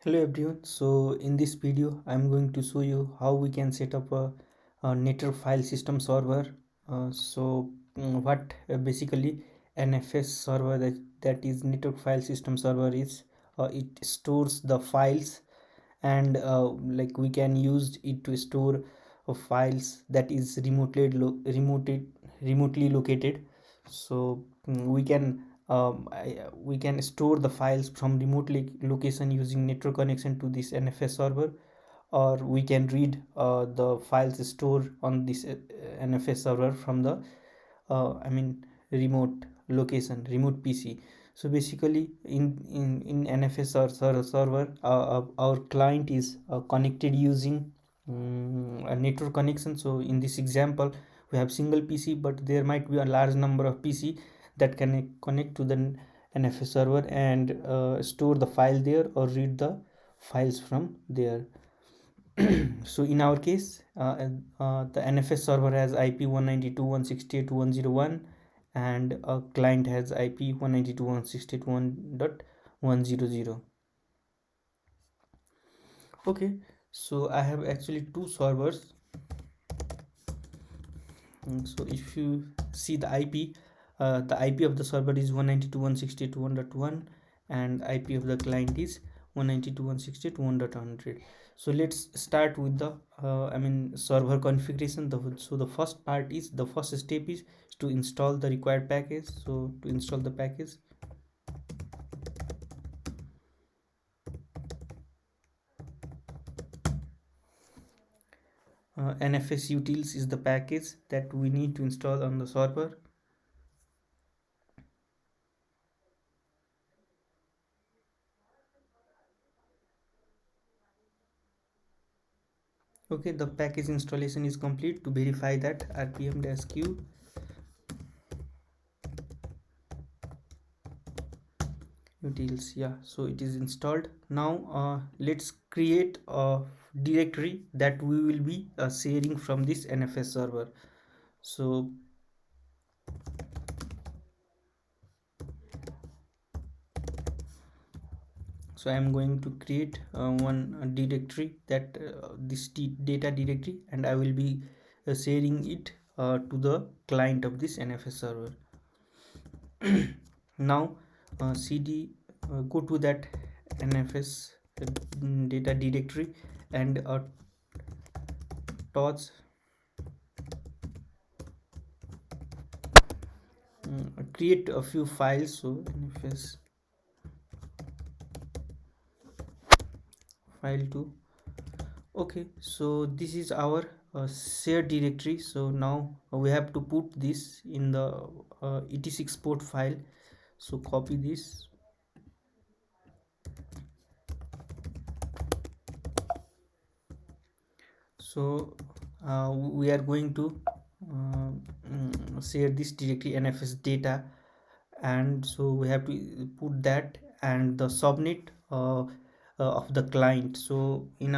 Hello everyone. So in this video I'm going to show you how we can set up a network file system server. What basically NFS server, that is network file system server, is it stores the files, and we can use it to store files that is remotely located. We can store the files from location using network connection to this NFS server, or we can read the files stored on this NFS server from the remote remote PC. So basically, in server, our client is connected using a network connection. So in this example, we have single PC, but there might be a large number of PC that can connect to the NFS server and store the file there or read the files from there. So in our case, the NFS server has IP 192.168.101, and a client has IP 192.168.1.100. Okay, so I have actually two servers. So if you see the IP of the server is 192.168.1.1, and IP of the client is 192.168.1.100. So let's start with the server configuration. So the first step is to install the required package. So to install the package, NFS utils is the package that we need to install on the server. Okay, the package installation is complete. To verify that, rpm-q utils, yeah, so it is installed. Now let's create a directory that we will be sharing from this NFS server. So I am going to create one directory, that this data directory, and I will be sharing it to the client of this NFS server. Now cd go to that NFS data directory, and torch create a few files. So NFS file 2. Okay, so this is our shared directory. So now we have to put this in the etc export file. So copy this, so we are going to share this directory NFS data, and so we have to put that and the subnet of the client. So in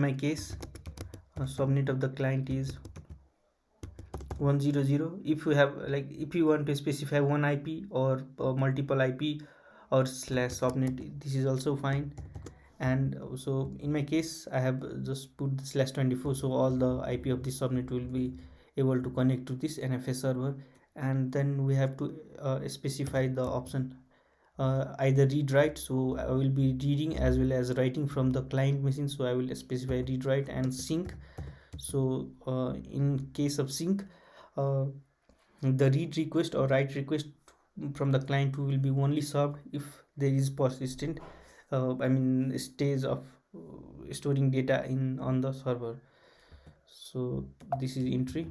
my case, subnet of the client is 100. If you have, like, if you want to specify one IP or multiple IP or slash subnet, this is also fine. And so in my case I have just put the slash 24, so all the IP of this subnet will be able to connect to this NFS server. And then we have to specify the option either read write. So I will be reading as well as writing from the client machine, so I will specify read write and sync. So in case of sync, uh, the read request or write request from the client will be only served if there is persistent stage of storing data in on the server. So this is entry.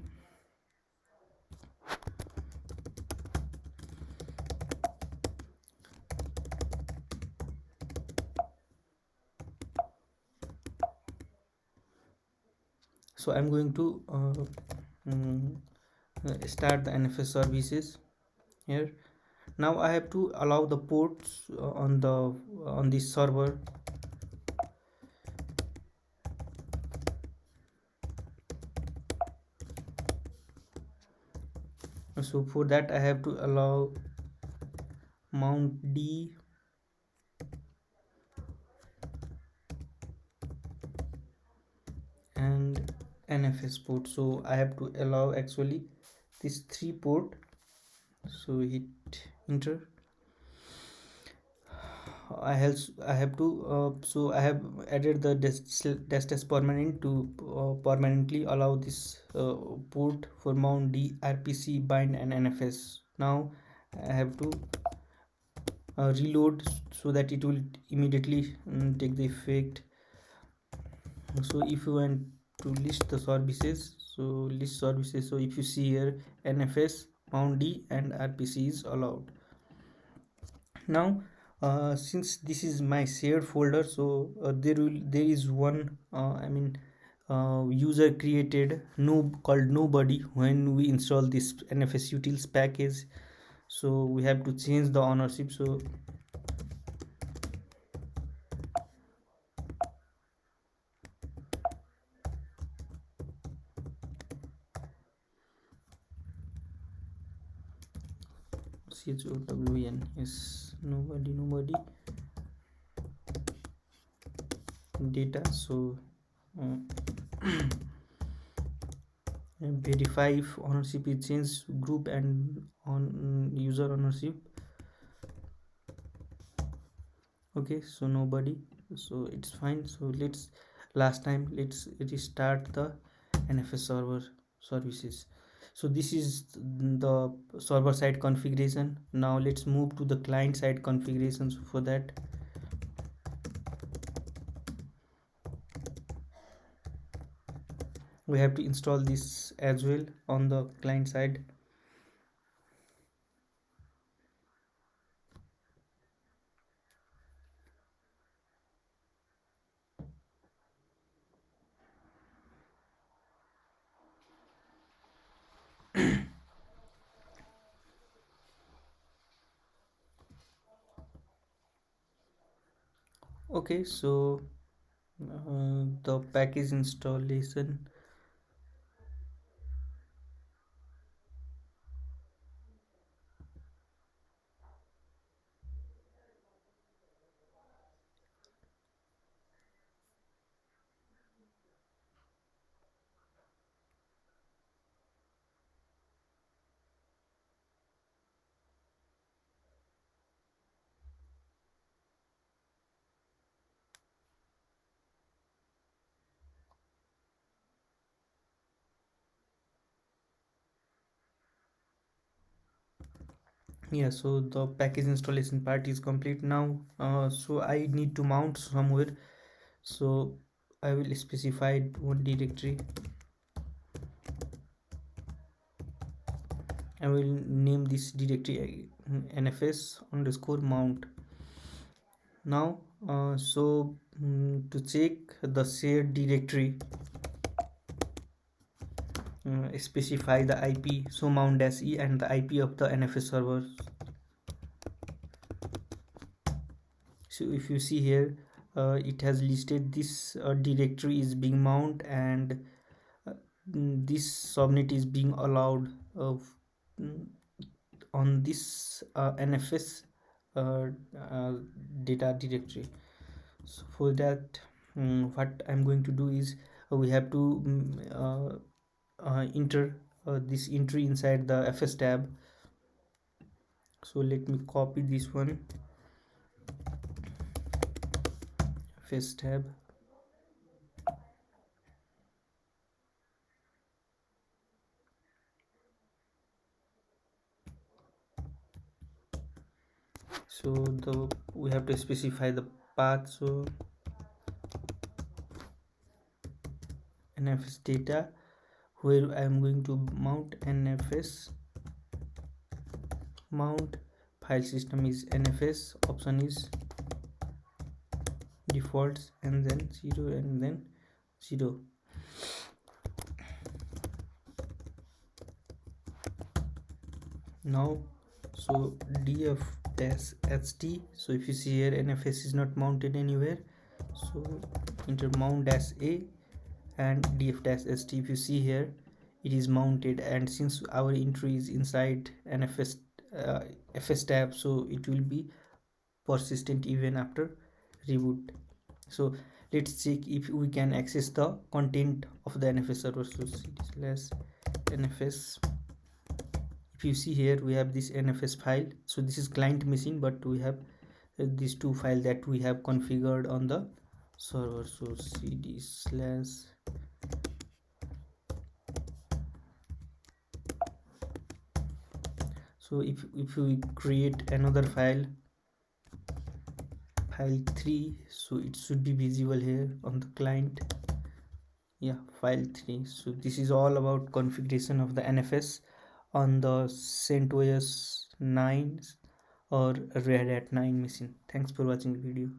So I'm going to mm, start the NFS services here. Now I have to allow the ports on this server. So for that I have to allow mount d and NFS port. So I have to allow actually this 3 port. So hit enter. I have to so I have added the dash dash permanent to permanently allow this port for mount D, RPC, bind and NFS. Now I have to reload so that it will immediately take the effect. So if you want to list the services, so list services, so if you see here NFS, mount D and RPC is allowed. Now since this is my shared folder, so there is one user created called nobody when we install this NFS utils package. So we have to change the ownership. So CHOWN is nobody data. So uh, verify if ownership is changed, group and on user ownership. Okay, so nobody, so it's fine. So let's restart the NFS server services. So this is the server side configuration. Now let's move to the client side configurations. For that, we have to install this as well on the client side. Okay, so the package installation. Yeah, so the package installation part is complete now. So I need to mount somewhere. So I will specify one directory. I will name this directory NFS underscore mount. Now to check the shared directory, specify the IP. So mount dash e and the IP of the NFS server. So if you see here, it has listed this directory is being mount, and this subnet is being allowed mm, on this NFS uh, uh, data directory. So for that, what I'm going to do is we have to enter this entry inside the FS tab. So let me copy this one, FS tab. So we have to specify the path. So NFS data, where I am going to mount NFS mount. File system is NFS, option is defaults, and then 0 and then 0. Now so df dash ht. So if you see here, NFS is not mounted anywhere, so enter mount dash a and df dash st. If you see here, it is mounted, and since our entry is inside NFS FS tab, so it will be persistent even after reboot. So let's check if we can access the content of the NFS server. So cd/nfs, if you see here we have this NFS file. So this is client machine, but we have these two files that we have configured on the server. So cd slash, so if we create another file, file 3, so it should be visible here on the client. Yeah, file 3. So this is all about configuration of the NFS on the CentOS 9 or Red Hat 9 machine. Thanks for watching the video.